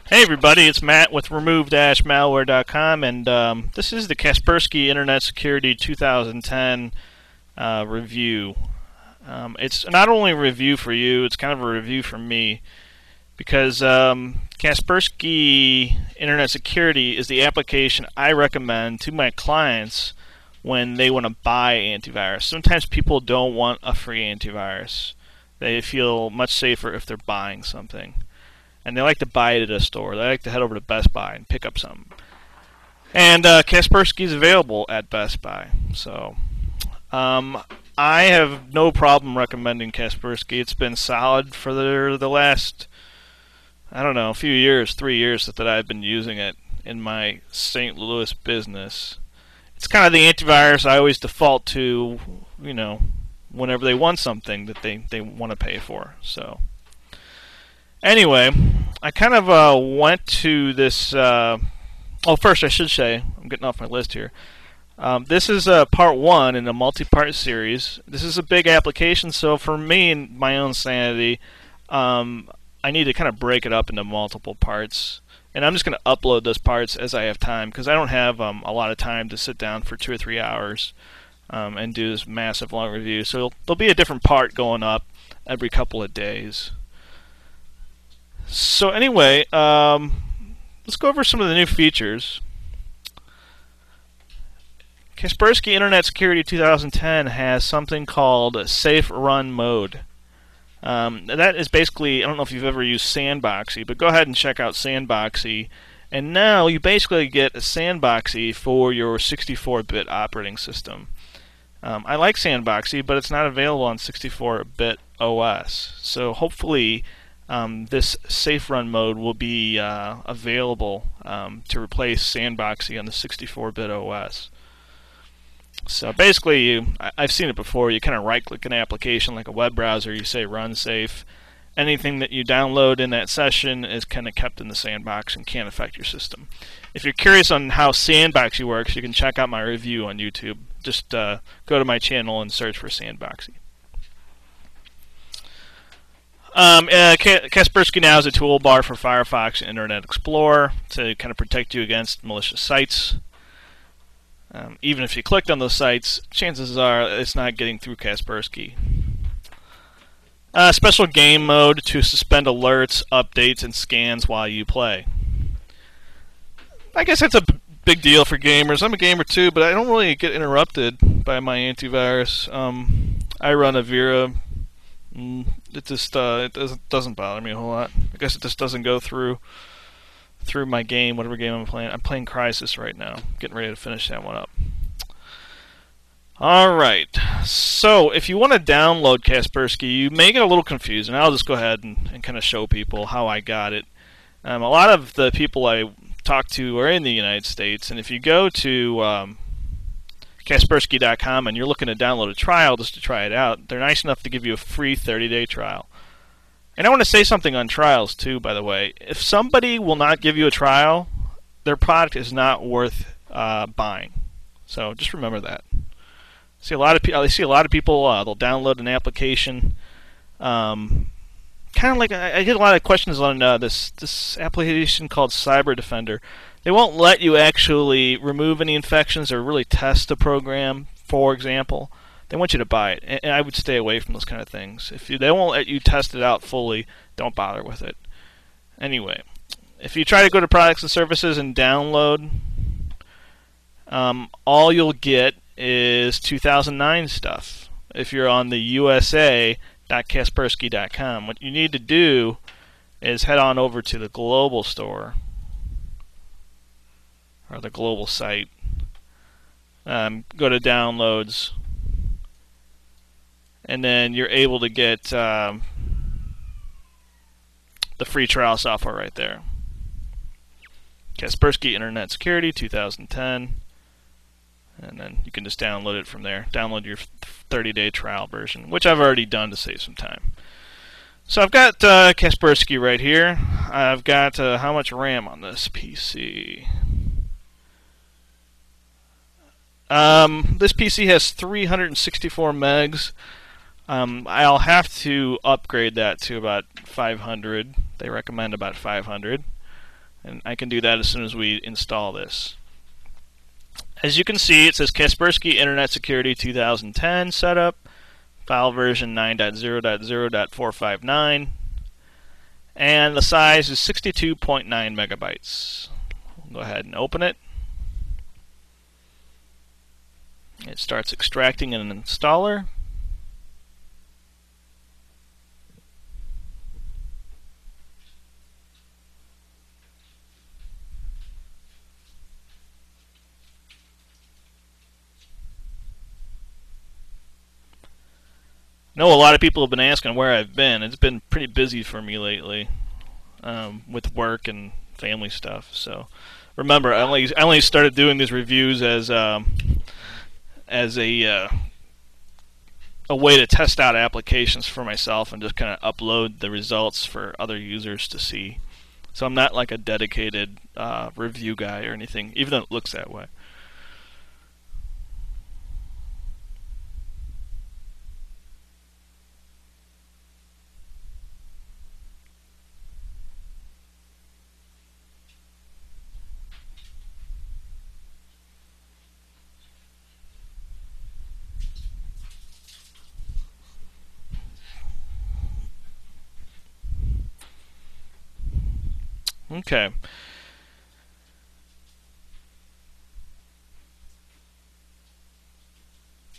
Hey everybody, it's Matt with remove-malware.com, and this is the Kaspersky Internet Security 2010 review. It's not only a review for you, it's kind of a review for me, because Kaspersky Internet Security is the application I recommend to my clients when they want to buy antivirus. Sometimes people don't want a free antivirus. They feel much safer if they're buying something. And they like to buy it at a store. They like to head over to Best Buy and pick up something. And Kaspersky is available at Best Buy. So I have no problem recommending Kaspersky. It's been solid for the last, I don't know, a few years, 3 years that I've been using it in my St. Louis business. It's kind of the antivirus I always default to, you know, whenever they want something that they want to pay for. So anyway, I kind of went to this. First I should say, I'm getting off my list here. This is part one in a multi-part series. This is a big application, so for me and my own sanity, I need to kind of break it up into multiple parts. And I'm just going to upload those parts as I have time, because I don't have a lot of time to sit down for 2 or 3 hours and do this massive long review. So there'll be a different part going up every couple of days. So anyway, let's go over some of the new features. Kaspersky Internet Security 2010 has something called Safe Run Mode. That is basically, I don't know if you've ever used Sandboxy, but go ahead and check out Sandboxy. And now you basically get a Sandboxy for your 64-bit operating system. I like Sandboxy, but it's not available on 64-bit OS. So hopefully this Safe Run mode will be available to replace Sandboxy on the 64-bit OS. So basically, I've seen it before. You kind of right-click an application like a web browser. You say Run Safe. Anything that you download in that session is kind of kept in the sandbox and can't affect your system. If you're curious on how Sandboxy works, you can check out my review on YouTube. Just go to my channel and search for Sandboxy. Kaspersky now has a toolbar for Firefox and Internet Explorer to kind of protect you against malicious sites. Even if you clicked on those sites, chances are it's not getting through Kaspersky. Special game mode to suspend alerts, updates, and scans while you play. I guess that's a big deal for gamers. I'm a gamer too, but I don't really get interrupted by my antivirus. I run Avira. It just it doesn't bother me a whole lot. I guess it just doesn't go through my game, whatever game I'm playing. I'm playing Crysis right now. Getting ready to finish that one up. Alright, so if you want to download Kaspersky, you may get a little confused, and I'll just go ahead and kind of show people how I got it. A lot of the people I talk to are in the United States, and if you go to Kaspersky.com and you're looking to download a trial just to try it out, they're nice enough to give you a free 30-day trial. And I want to say something on trials too, by the way. If somebody will not give you a trial, their product is not worth buying. So just remember that. I see a lot of people. They'll download an application. Kind of like I get a lot of questions on this application called Cyber Defender. They won't let you actually remove any infections or really test the program, for example. They want you to buy it, and I would stay away from those kind of things. If they won't let you test it out fully, don't bother with it. Anyway, if you try to go to products and services and download, all you'll get is 2009 stuff. If you're on the USA.Kaspersky.com, what you need to do is head on over to the global store or the global site. Go to downloads. And then you're able to get the free trial software right there. Kaspersky Internet Security 2010. And then you can just download it from there. Download your 30-day trial version, which I've already done to save some time. So I've got Kaspersky right here. I've got how much RAM on this PC? This PC has 364 megs. I'll have to upgrade that to about 500. They recommend about 500. And I can do that as soon as we install this. As you can see, it says Kaspersky Internet Security 2010 setup, file version 9.0.0.459, and the size is 62.9 megabytes. We'll go ahead and open it. It starts extracting an installer. I know a lot of people have been asking where I've been. It's been pretty busy for me lately, with work and family stuff. So remember, I only started doing these reviews as a way to test out applications for myself and just kind of upload the results for other users to see. So I'm not like a dedicated review guy or anything, even though it looks that way. Okay.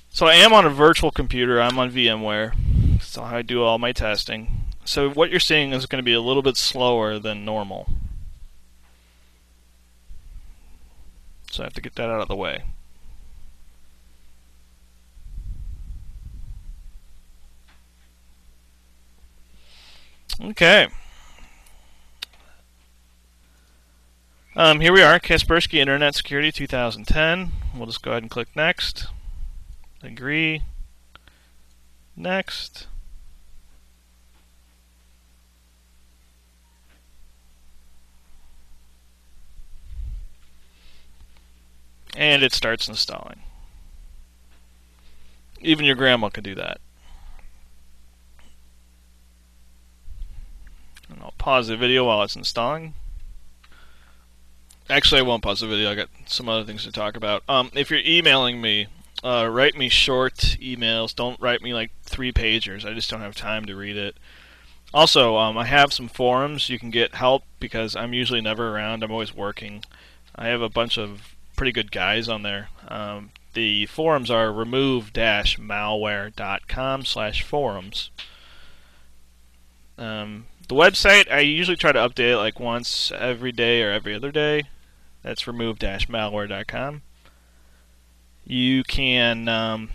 So I am on a virtual computer. I'm on VMware. So I do all my testing. So what you're seeing is going to be a little bit slower than normal. So I have to get that out of the way. Okay. Here we are, Kaspersky Internet Security 2010. We'll just go ahead and click Next. Agree. Next. And it starts installing. Even your grandma can do that. And I'll pause the video while it's installing. Actually, I won't pause the video. I got some other things to talk about. If you're emailing me, write me short emails. Don't write me like 3-pagers. I just don't have time to read it. Also, I have some forums. You can get help because I'm usually never around. I'm always working. I have a bunch of pretty good guys on there. The forums are remove-malware.com/forums. The website, I usually try to update it like once every day or every other day. That's remove-malware.com. You can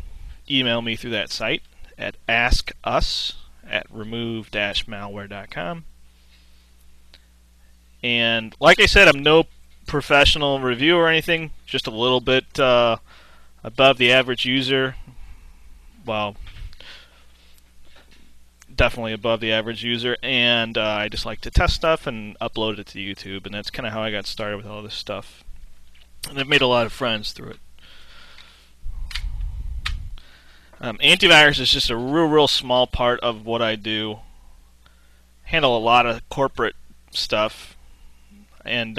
email me through that site at askus@remove-malware.com. And like I said, I'm no professional reviewer or anything, just a little bit above the average user. Well, definitely above the average user, and I just like to test stuff and upload it to YouTube, and that's kind of how I got started with all this stuff. And I've made a lot of friends through it. Antivirus is just a real small part of what I do. Handle a lot of corporate stuff, and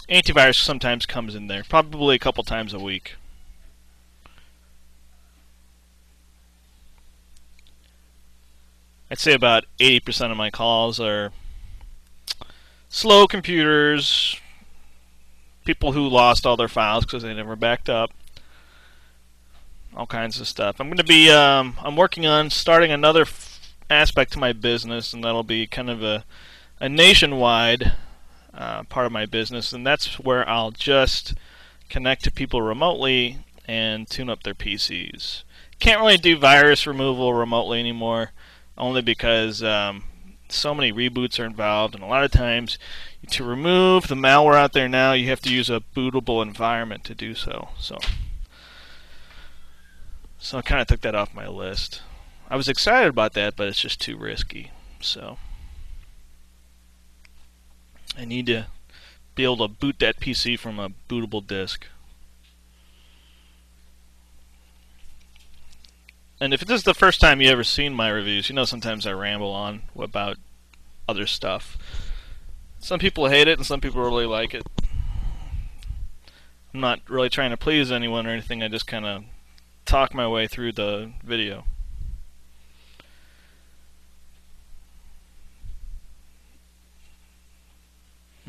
antivirus sometimes comes in there, probably a couple times a week. I'd say about 80% of my calls are slow computers, people who lost all their files because they never backed up, all kinds of stuff. I'm going to be, I'm working on starting another aspect to my business, and that'll be kind of a nationwide part of my business, and that's where I'll just connect to people remotely and tune up their PCs. Can't really do virus removal remotely anymore, only because so many reboots are involved, and a lot of times to remove the malware out there now you have to use a bootable environment to do so. So I kind of took that off my list. I was excited about that, but it's just too risky. So I need to be able to boot that PC from a bootable disk. And if this is the first time you ever seen my reviews, you know sometimes I ramble on about other stuff. Some people hate it and some people really like it. I'm not really trying to please anyone or anything, I just kind of talk my way through the video.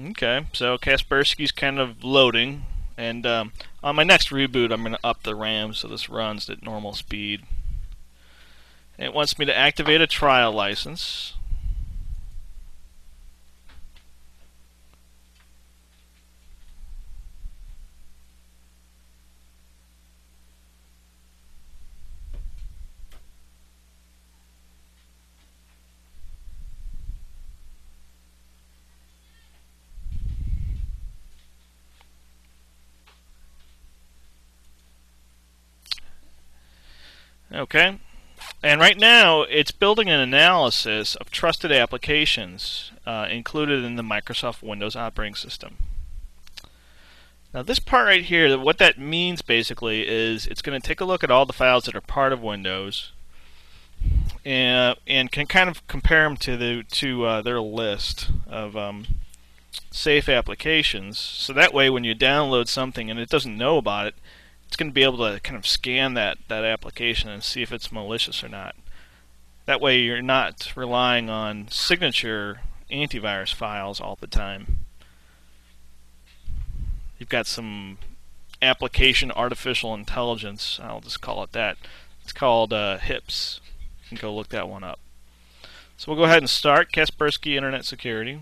Okay, so Kaspersky's kind of loading, and on my next reboot I'm going to up the RAM so this runs at normal speed. And it wants me to activate a trial license. Okay, and right now it's building an analysis of trusted applications included in the Microsoft Windows operating system. Now this part right here, what that means basically is it's going to take a look at all the files that are part of Windows and can kind of compare them to their list of safe applications. So that way when you download something and it doesn't know about it, it's going to be able to kind of scan that application and see if it's malicious or not. That way you're not relying on signature antivirus files all the time. You've got some application artificial intelligence, I'll just call it that. It's called HIPS. You can go look that one up. So we'll go ahead and start Kaspersky Internet Security.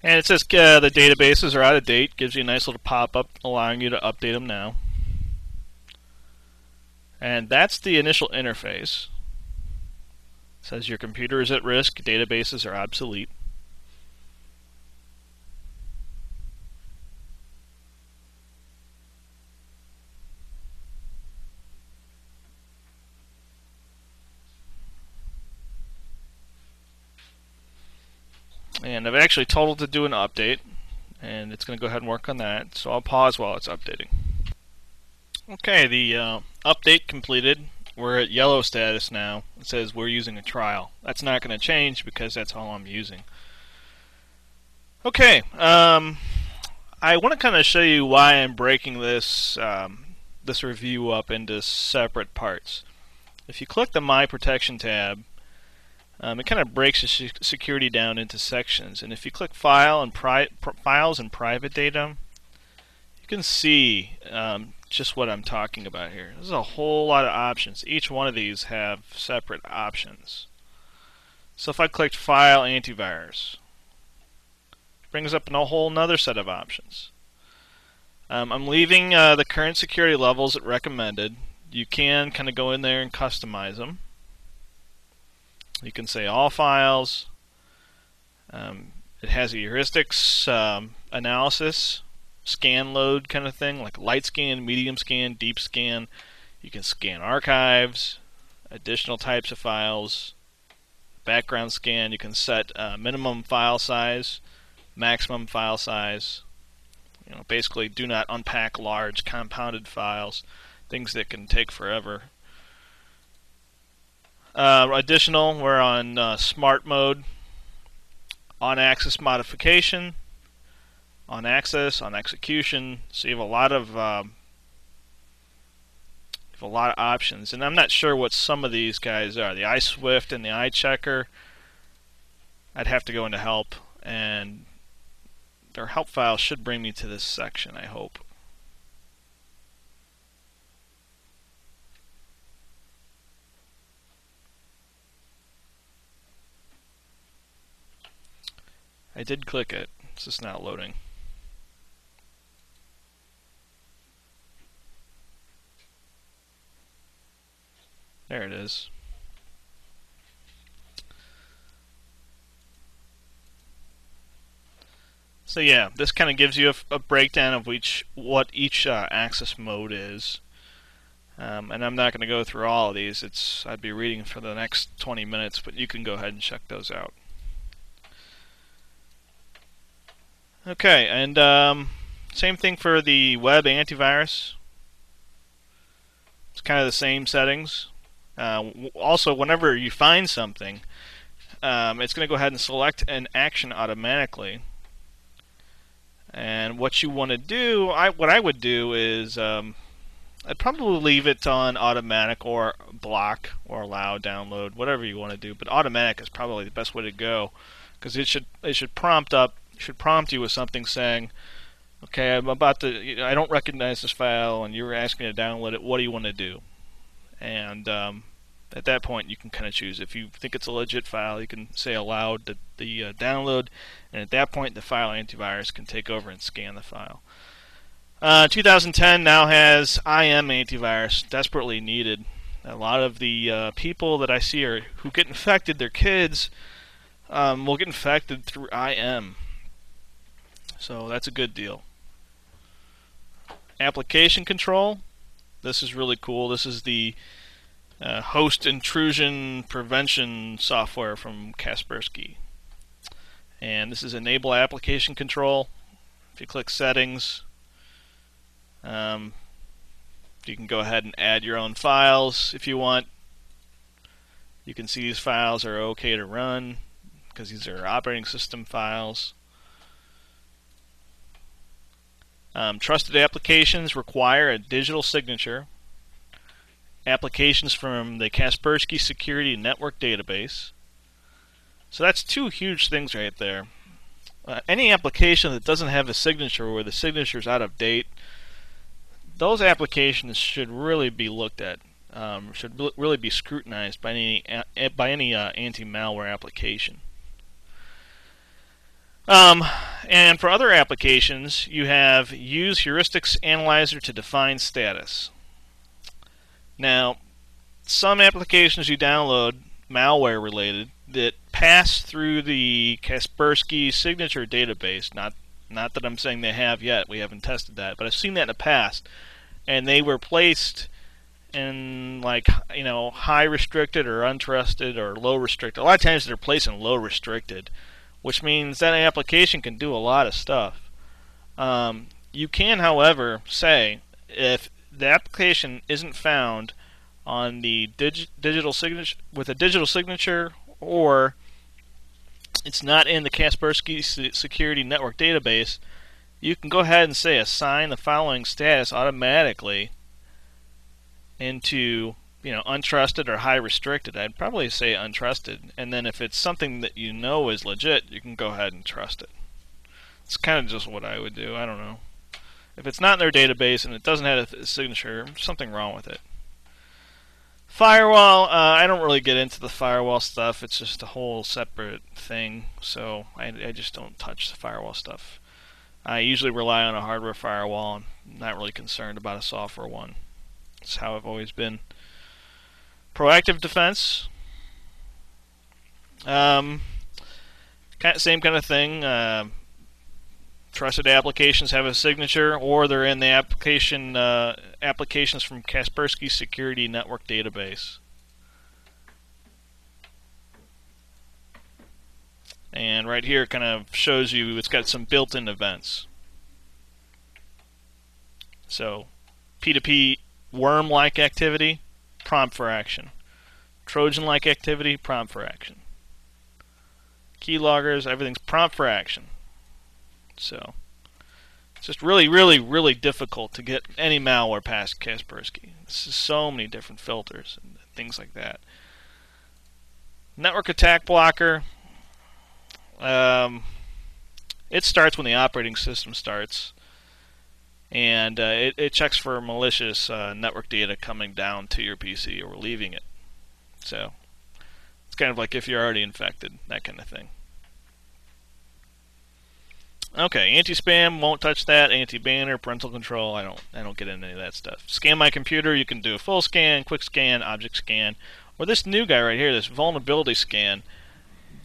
And it says the databases are out of date. Gives you a nice little pop-up allowing you to update them now. And that's the initial interface. It says your computer is at risk, databases are obsolete. And I've actually told it to do an update, and it's going to go ahead and work on that, so I'll pause while it's updating. Okay, the update completed. We're at yellow status now. It says we're using a trial. That's not going to change because that's all I'm using. Okay, I want to kind of show you why I'm breaking this this review up into separate parts. If you click the My Protection tab, it kind of breaks the security down into sections. And if you click Files and Private Data, you can see just what I'm talking about here. There's a whole lot of options. Each one of these have separate options. So if I clicked File Antivirus, it brings up a whole nother set of options. I'm leaving the current security levels at recommended. You can kind of go in there and customize them. You can say all files. It has a heuristics analysis, scan load kind of thing, like light scan, medium scan, deep scan. You can scan archives, additional types of files, background scan. You can set minimum file size, maximum file size. You know, basically do not unpack large compounded files, things that can take forever. Additional, we're on smart mode, on access modification, on access, on execution. So you have a lot of options, and I'm not sure what some of these guys are. The iSwift and the iChecker. I'd have to go into help, and their help file should bring me to this section, I hope. I did click it. It's just not loading. There it is. So yeah, this kind of gives you a breakdown of what each access mode is. And I'm not going to go through all of these. I'd be reading for the next 20 minutes, but you can go ahead and check those out. Okay, and same thing for the web antivirus. kind of the same settings. Also, whenever you find something, it's going to go ahead and select an action automatically. And what you want to do, what I would do is I'd probably leave it on automatic or block or allow download, whatever you want to do. But automatic is probably the best way to go, because it should prompt you with something saying, okay, I don't recognize this file, and you're asking me to download it. What do you want to do? And at that point, you can kind of choose. If you think it's a legit file, you can say allow the download, and at that point, the file antivirus can take over and scan the file. 2010 now has IM antivirus, desperately needed. A lot of the people that I see who get infected, their kids, will get infected through IM. So that's a good deal. Application control. This is really cool. This is the host intrusion prevention software from Kaspersky. And this is enable application control. If you click settings, you can go ahead and add your own files if you want. You can see these files are okay to run because these are operating system files. Trusted applications require a digital signature. Applications from the Kaspersky Security Network Database. So that's two huge things right there. Any application that doesn't have a signature, or the signature is out of date, those applications should really be looked at. Should really be scrutinized by any anti-malware application. And for other applications, you have use heuristics analyzer to define status. Now, some applications you download, malware related, that pass through the Kaspersky signature database. Not that I'm saying they have yet, we haven't tested that, but I've seen that in the past, and they were placed in, like, high restricted or untrusted or low restricted. A lot of times they're placed in low restricted, which means that application can do a lot of stuff. You can, however, say if the application isn't found on the digital signature with a digital signature, or it's not in the Kaspersky Security Network Database, you can go ahead and say assign the following status automatically into untrusted or high restricted. I'd probably say untrusted, and then if it's something that you know is legit, you can go ahead and trust it. It's kind of just what I would do. I don't know. If it's not in their database and it doesn't have a signature, there's something wrong with it. Firewall, I don't really get into the firewall stuff. It's just a whole separate thing, so I just don't touch the firewall stuff. I usually rely on a hardware firewall. I'm not really concerned about a software one. That's how I've always been. Proactive defense. Same kind of thing. Trusted applications have a signature, or they're in the applications from Kaspersky Security Network Database. And right here it kind of shows you it's got some built-in events. So P2P worm-like activity, prompt for action. Trojan-like activity, prompt for action. Keyloggers, everything's prompt for action. So it's just really, really, really difficult to get any malware past Kaspersky. This is so many different filters and things like that. Network attack blocker. It starts when the operating system starts, and it checks for malicious network data coming down to your PC or leaving it. So it's kind of like if you're already infected, that kind of thing. Okay, anti-spam, won't touch that. Anti-banner, parental control, I don't get into any of that stuff. Scan my computer, you can do a full scan, quick scan, object scan, or this new guy right here, this vulnerability scan.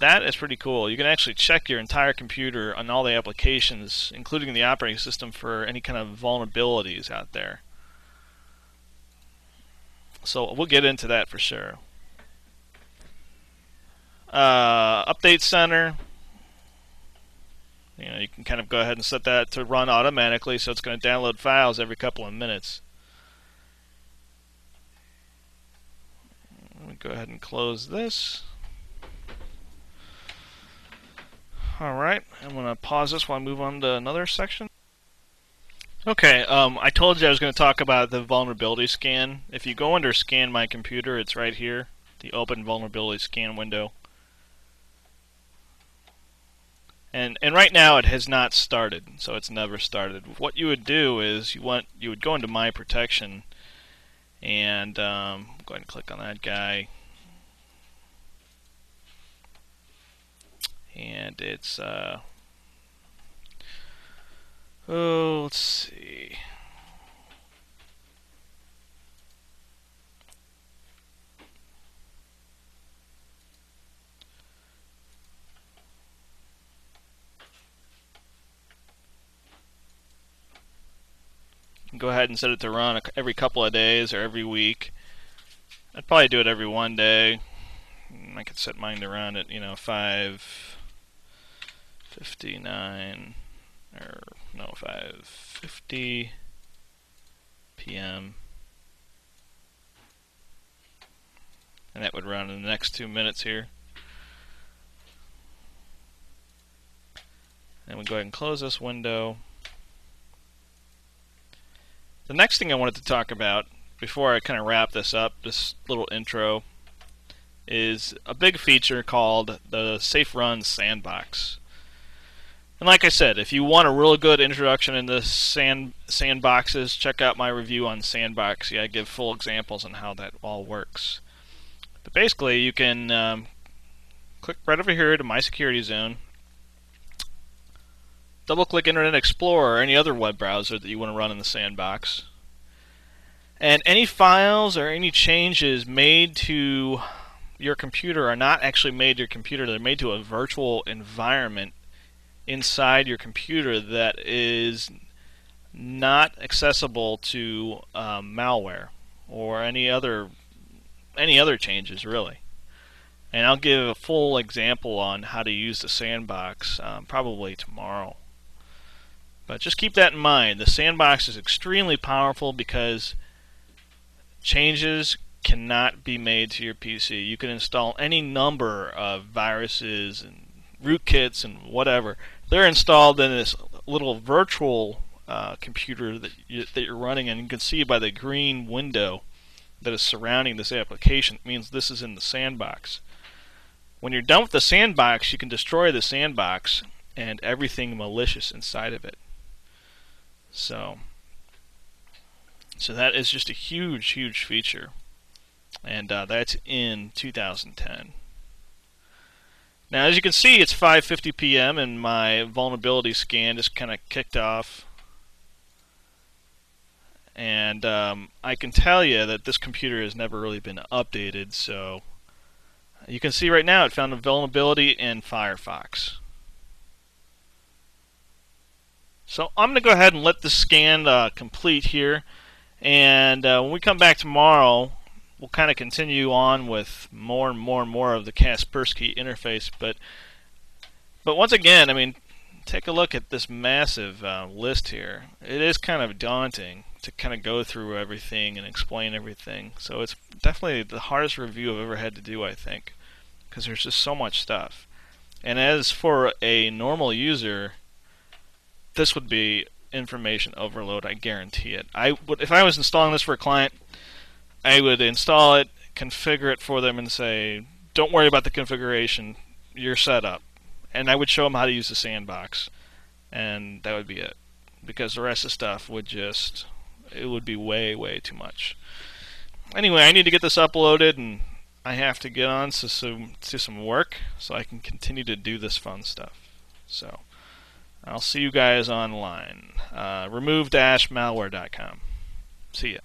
That is pretty cool. You can actually check your entire computer on all the applications, including the operating system, for any kind of vulnerabilities out there. So we'll get into that for sure. Update center. You can kind of go ahead and set that to run automatically, so it's going to download files every couple of minutes. go ahead and close this. Alright, I'm going to pause this while I move on to another section. Okay, I told you I was going to talk about the vulnerability scan. If you go under Scan My Computer, it's right here, the Open Vulnerability Scan window. And right now it has not started, so it's never started. What you would do is you would go into My Protection and go ahead and click on that guy. And it's let's see. Go ahead and set it to run every couple of days or every week. I'd probably do it every 1 day. I could set mine to run at 5:59 or no 5:50 p.m. and that would run in the next 2 minutes here. And we go ahead and close this window. The next thing I wanted to talk about before I kind of wrap this up, this little intro, is a big feature called the Safe Run Sandbox. And like I said, if you want a really good introduction into sandboxes, check out my review on Sandbox. I give full examples on how that all works. But basically, you can click right over here to My Security Zone, double-click Internet Explorer or any other web browser that you want to run in the sandbox. And any files or any changes made to your computer are not actually made to your computer. They're made to a virtual environment inside your computer that is not accessible to malware or any other changes, really. And I'll give a full example on how to use the sandbox probably tomorrow. But just keep that in mind. The sandbox is extremely powerful because changes cannot be made to your PC. You can install any number of viruses and rootkits and whatever. They're installed in this little virtual computer that you're running, and you can see by the green window that is surrounding this application, it means this is in the sandbox. When you're done with the sandbox, you can destroy the sandbox and everything malicious inside of it. So that is just a huge feature, and that's in 2010. Now, as you can see, it's 5:50 p.m. and my vulnerability scan just kind of kicked off. And I can tell you that this computer has never really been updated, so you can see right now it found a vulnerability in Firefox. So I'm going to go ahead and let the scan complete here, and when we come back tomorrow, we'll kind of continue on with more and more of the Kaspersky interface. But once again, I mean, take a look at this massive list here. It is kind of daunting to kind of go through everything and explain everything. So it's definitely the hardest review I've ever had to do, I think, because there's just so much stuff. And as for a normal user, this would be information overload, I guarantee it. If I was installing this for a client, I would install it, configure it for them, and say, don't worry about the configuration, you're set up. And I would show them how to use the sandbox, and that would be it. Because the rest of the stuff it would be way too much. Anyway, I need to get this uploaded, and I have to get on to some work so I can continue to do this fun stuff. So I'll see you guys online. Remove-malware.com. See ya.